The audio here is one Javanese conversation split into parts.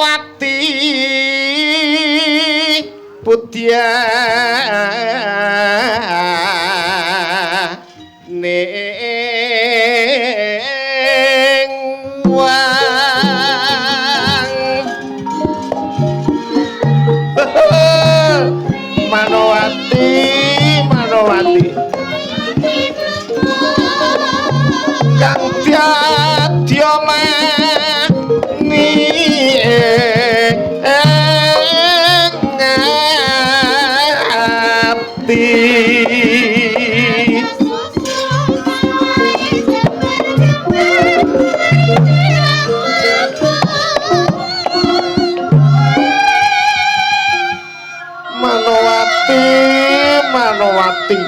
Manowati putya ning wang Manowati Manowati kang dadya Manowati Manowati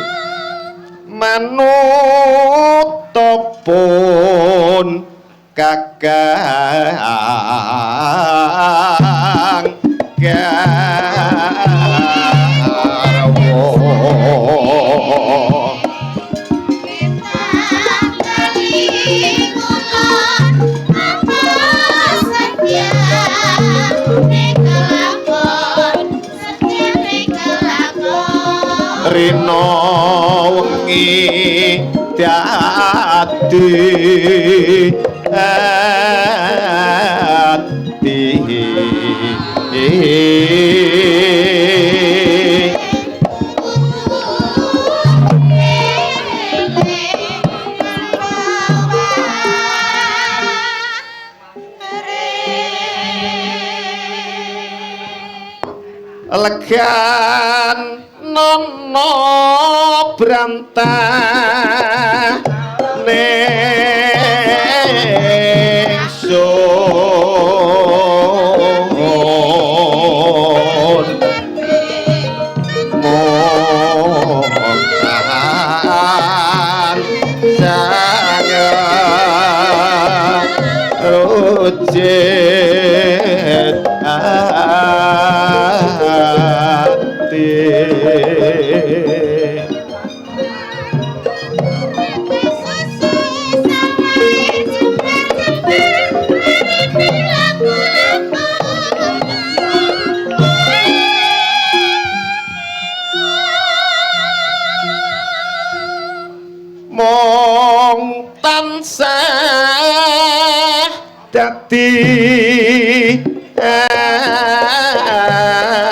manutopun kakang garwo Rino wengi dadi legan nono brantah ningsun mong tansah dadi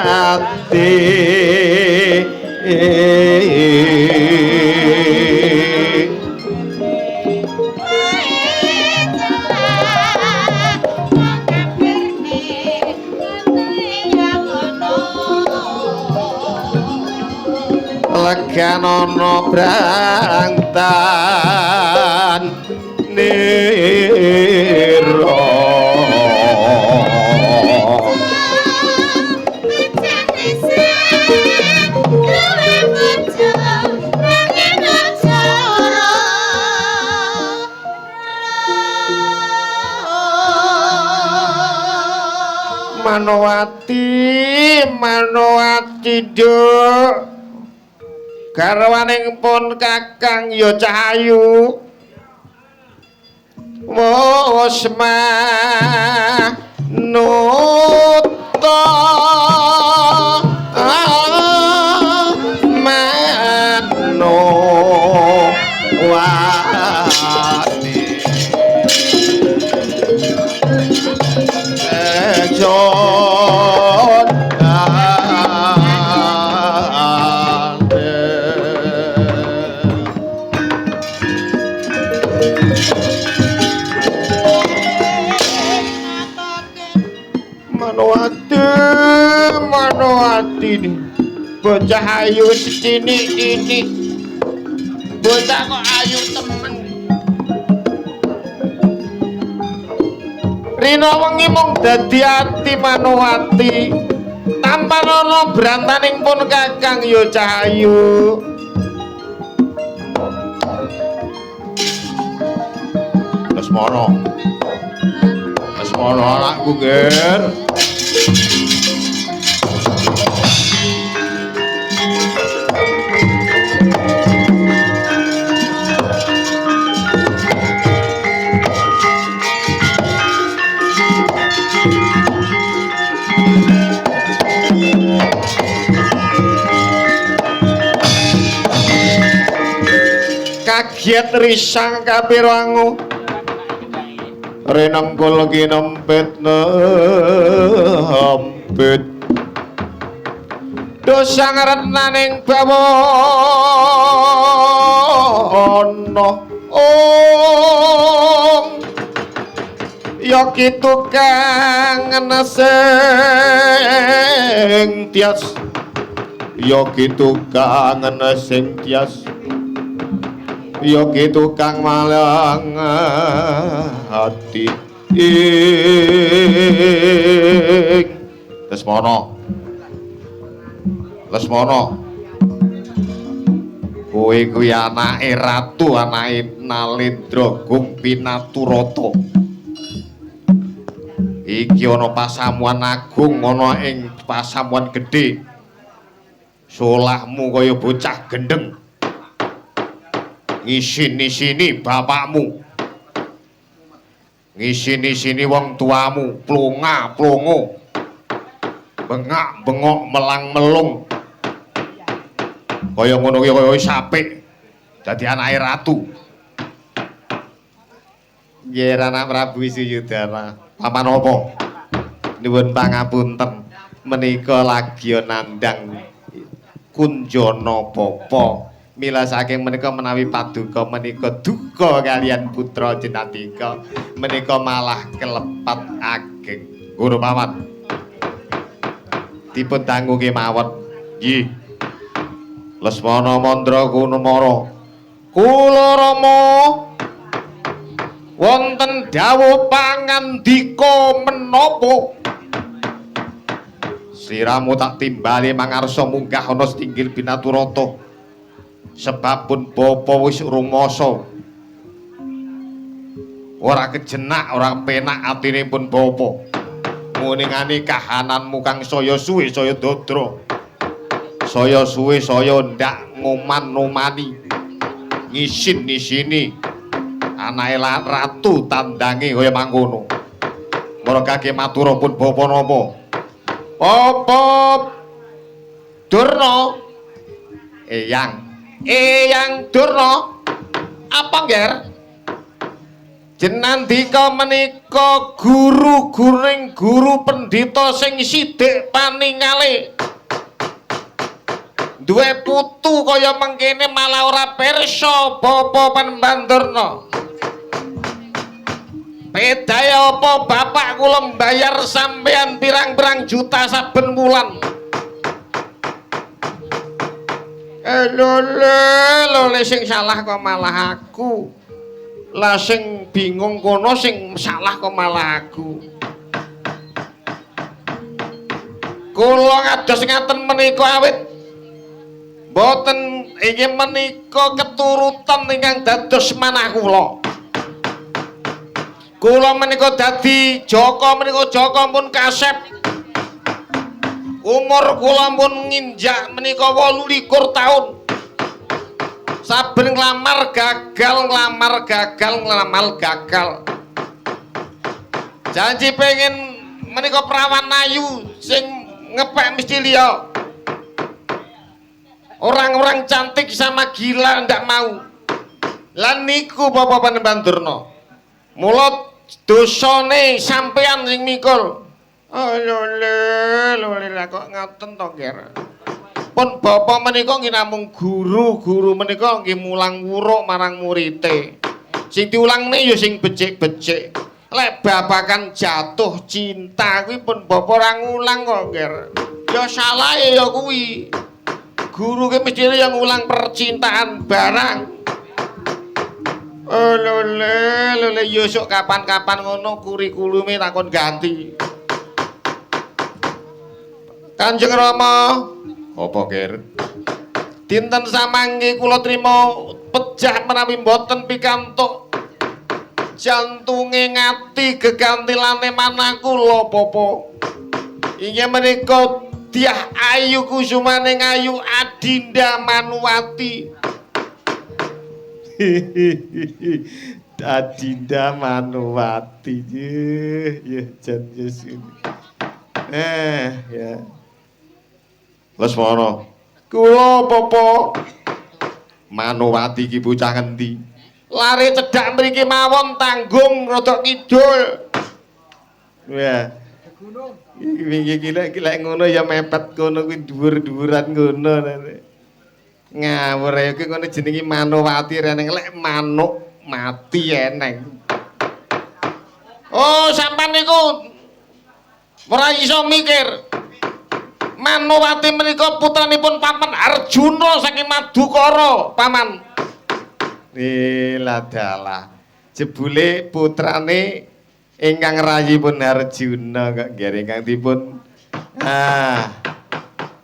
ati leganono brangtan niro Manowati duk garwaning pun Kakang ya Cahayu wis manuta manowati ejon Manowati bocah ayu cilik-cilik bocah kok ayu temen Rina wengi mung dadi ati Manowati tanpa ana brantaning pun Kakang ya Cahayu Lesmana anakku ger kaget risang kapirangu renengkul kinempit nempit dosa ngarenaning bawana ya kitu kang nesing tias ya kitu kang nesing tias ya kitu kang malang hati Lesmana kowe kuwi anake ratu anake Nalendra Gumpinaturata iki ana pasamuan agung ana ing pasamuan gedhe solahmu kaya bocah gendeng ngisin-isini bapakmu ngisin-isini wong tuamu plonga-plongo bengak-bengok melang-melung kaya ngono kuwi kaya sapik dadi anake ratu nggih Rana Prabu Suyudana paman apa nuwun pangapunten menika lagi nandhang kunjana bapa mila saking menika menawi paduka menika duka kalian putra Jinatika menika malah kelepat ageng Guru Paman dipun dangu kemawon nggih Lesmana Mandra Kunumara kula Rama wonten dawuh pangandika menapa siramu tak timbali mangarsa munggah ana setinggil Binaturata sebab pun bapa wis rumasa ora kejenak ora penak atine pun bapa nguningani kahananmu kang saya suwe saya dodro saya suwe saya ndak ngoman-nomani ngisin-isini anake ratu tandange kaya mangkono. Marga matur pun bapa napa? Apa Durna? Eyang Durna. Apa nger? Jenandika menika guru-guruning guru pendhita sing sithik paningale. Duwe putu kaya mengkene malah ora pirsa bapa Pandurna. Pedaya apa bapak kula mbayar sampean pirang-pirang juta saben wulan. Lho sing salah kok malah aku. Lah sing bingung kono sing salah kok malah aku. Kula ngados ngaten menika awit boten inggih menika keturutan ingkang dados manah kula. Kula menika dadi Jaka menika Jaka pun kasep. Umur kula pun nginjak menika 28 taun. Saben nglamar gagal. Janji pengen menika perawan ayu sing ngepek mesti liya. Orang-orang cantik sama gila ndak mau. Lan niku Bapak Pandurna. Mula dosane sampean sing mikul. Oh lho kok ngoten to, Nger. Pun bapak menika nggih namung guru menika nggih mulang wuruk marang murite. Sing diulangne ya sing becik-becik. Lek babakan jatuh cinta kuwi pun bapak ora ngulang kok, Nger. Ya salah ya kuwi. Guru ki mestine yang ngulang percintaan barang. Oh lho yusuk kapan-kapan ngono kurikulume takon ganti. Kanjeng Rama, apa Ger? Dinten samangke kula trima pejah menawi mboten pikantuk jantunge ngati gegantilane manah kula Papa. Inggih menika Dyah Ayu Kusumaning Ayu Adinda Manuwati. Adinda Manuwati. Ya jan Yesus. Ya. Lesmana. Kula Papa. Manuwati iki bocah ngendi? Lare cedhak mriki mawon tanggung rada kidul. Ya. Gunung. Iki lek ngono ya mepet kono kuwi dhuwur-dhuwuran ngono. Ngawur ya iki ngono jenenge Manuwati reneng lek manuk mati eneng. Oh, sampean niku ora iso mikir. Manuwati menika putranipun Paman Arjuna saking Madukara, Paman. Lah dalah. Jebule putrane ingkang rayipun Arjuna kok nggih ingkang dipun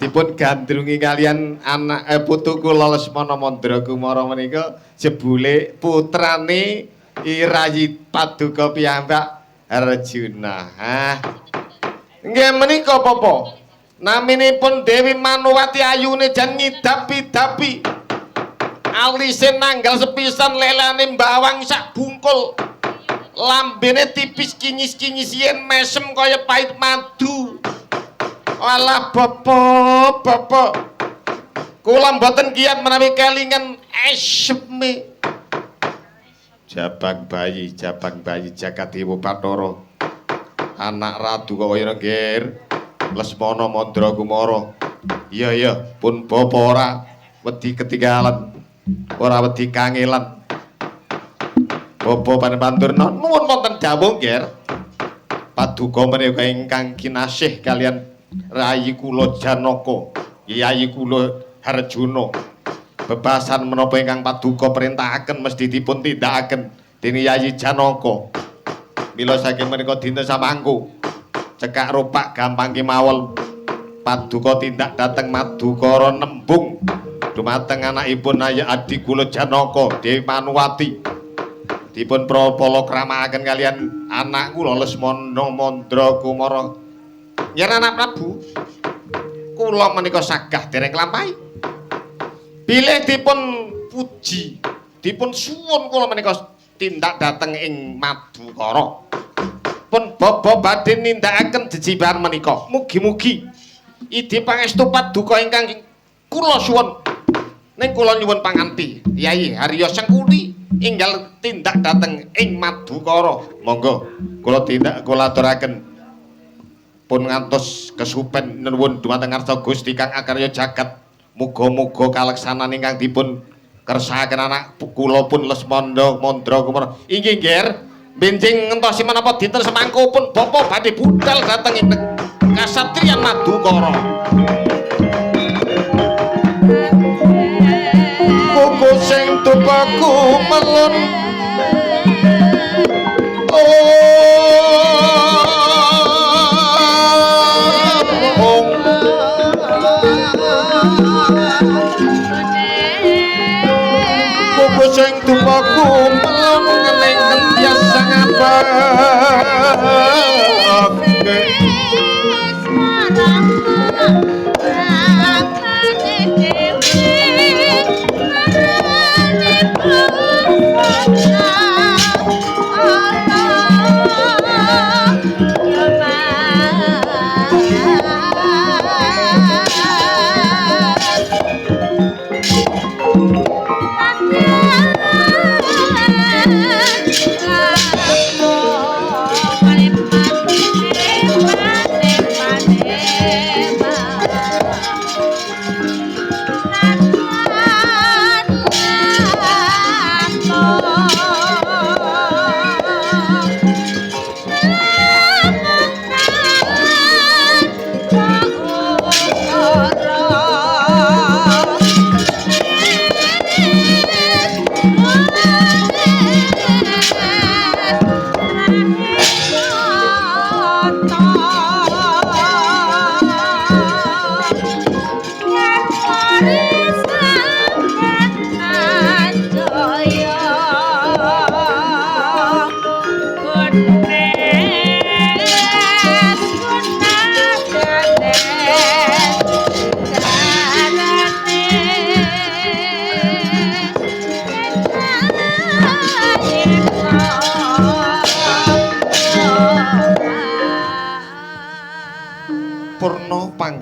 dipun gandrungi kalian anak putu kula Lesmana Mandrakumara menika jebule putrane Irayi Paduka piyambak Arjuna. Nggih menika Papa. Naminipun Dewi Manuwati ayune jan ngidapi-dapi. Alise nanggal sepisan lelane bawang sak bungkul. Lambene tipis kinyis-kinyis yen mesem kaya pahit madu. Walah Bapak. Kula mboten kiyat menawi kelingan esme. Jabang bayi Jagadewa Bathara. Anak ratu kok kaya nggir. Lesmana Mandrakumara. Iya, pun bapa ora wedi ketinggalan. Ora wedi kangelan. Bapa Pandurna nuwun wonten dawuh, Nger. Paduka menika ingkang kinasih kalian Rayi kula Janaka, Yayi kula Arjuna. Bebasan menapa ingkang Paduka perintahaken mesti dipun tindakaken dening Yayi Janaka. Mila saking menika dinten samangku cekak rupak gampang kemawon Paduka tindak dhateng Madukara nembung dumateng anakipun Adi kula Janaka Dewi Manuwati dipun prapalakramaken kalian anak kula Lesmana Mandrakumara. Yen anak Prabu kula menika sagah dereng lampahi. Bilih dipun puji, dipun suwun kula menika tindak dhateng ing Madukara. Pun baba badhe nindakaken jejibahan menika. Mugi-mugi ide pangestu paduka ingkang kula suwun ning kula nyuwun panganti. Yai Harya Sengkuni inggal tindak dhateng ing Madukara. Monggo kula aturaken pun ngantos kesupen nuwun dumateng Arsa Gusti kang akarya jagat. Muga-muga kaleksanan ingkang dipun kersakaken anak kula pun Lesmana Mandra Kumara. Inggih nggih, benjing ngentosi menapa dinten semangka pun bapa badhe budal dhateng ing kasatriyan Madukara. Kuku sing tupaku melon kuku sing tupaku melon ngening kentias sang abang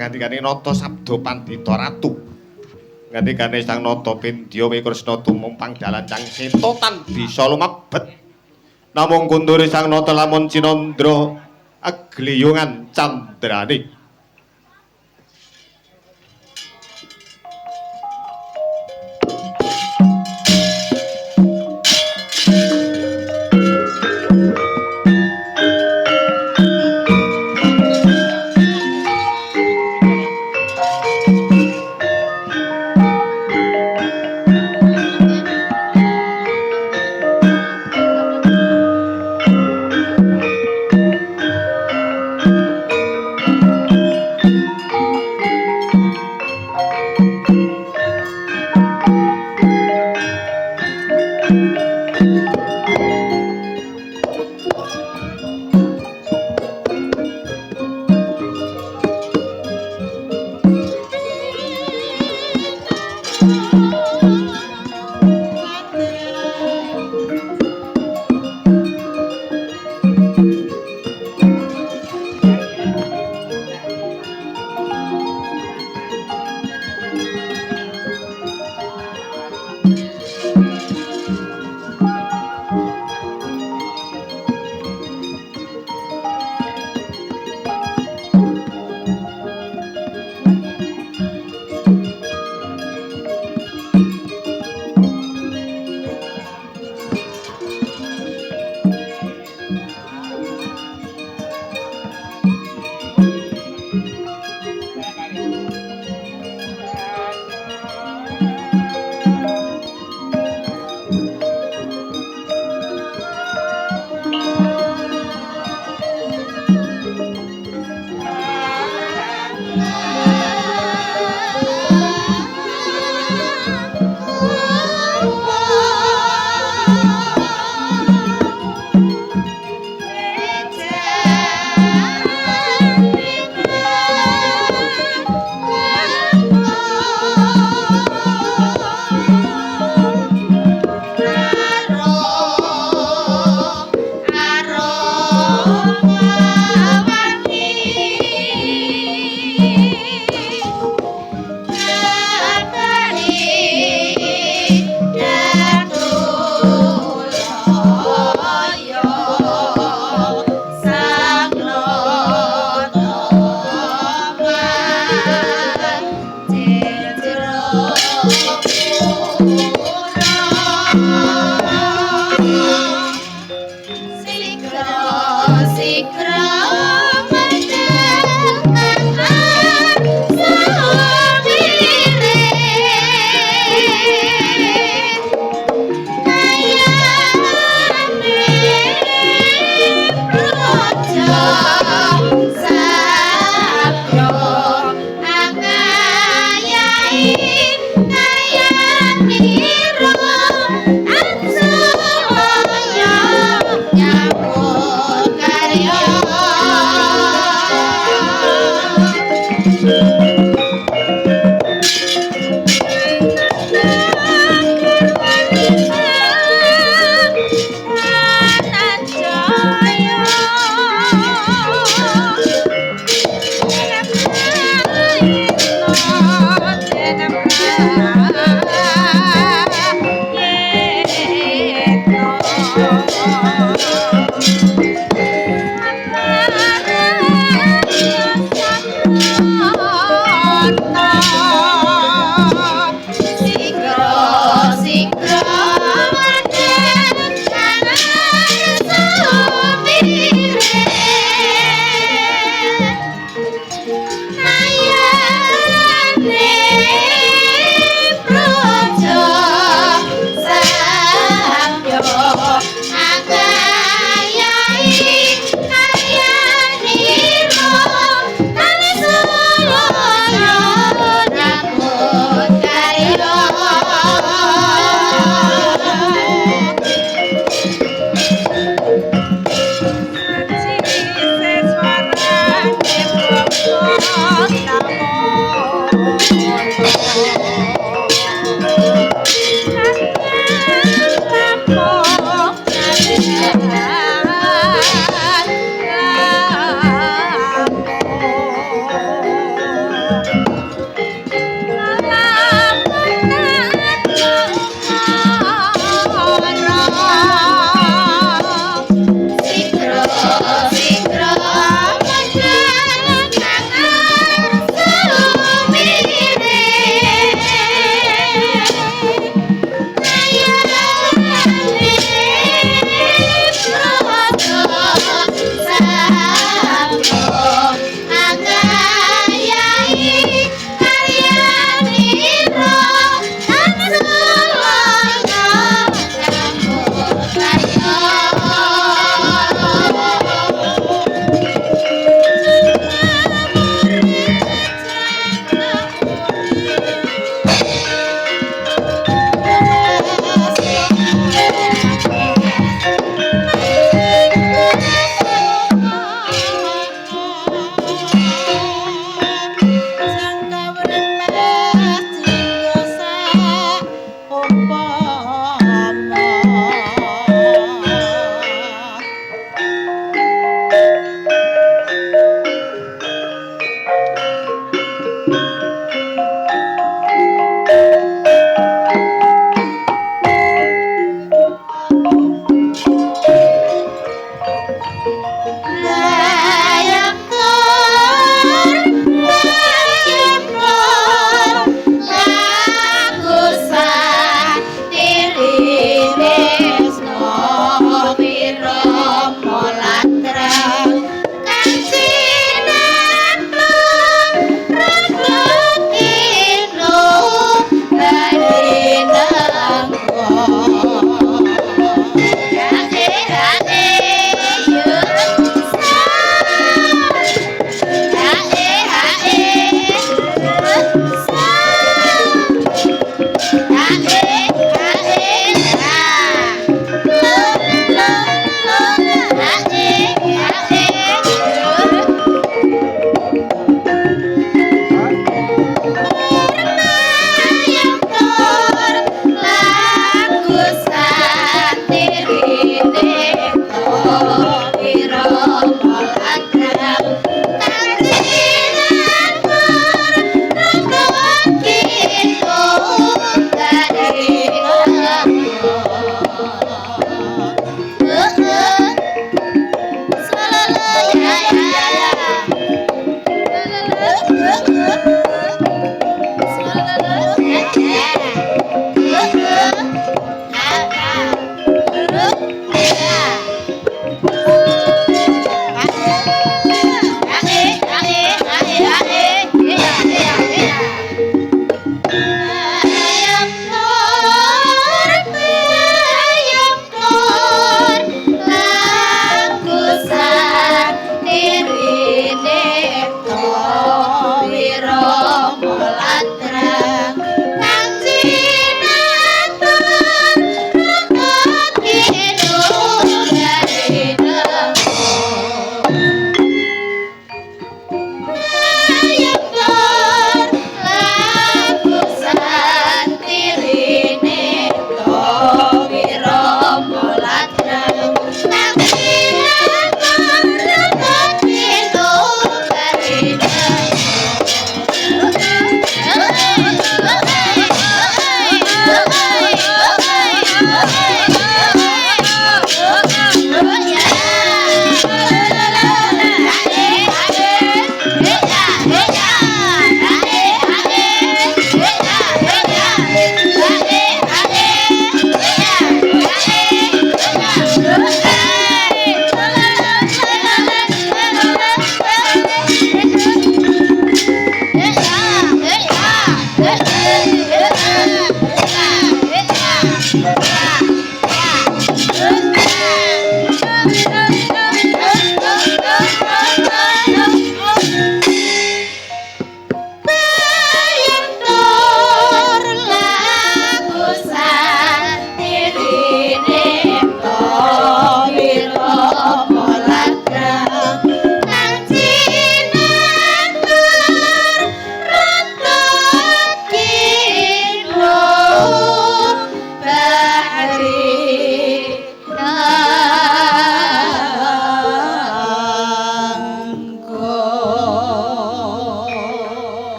Ngantikane nata sabda pandhita ratu. Ngantikane Sang Nata Bendya Kresna tumumpang dalan cang seta tan bisa lumebet. Namung kunture Sang Nata lamun cinandra agliyungan candrane.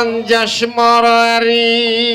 Anjasmara Ari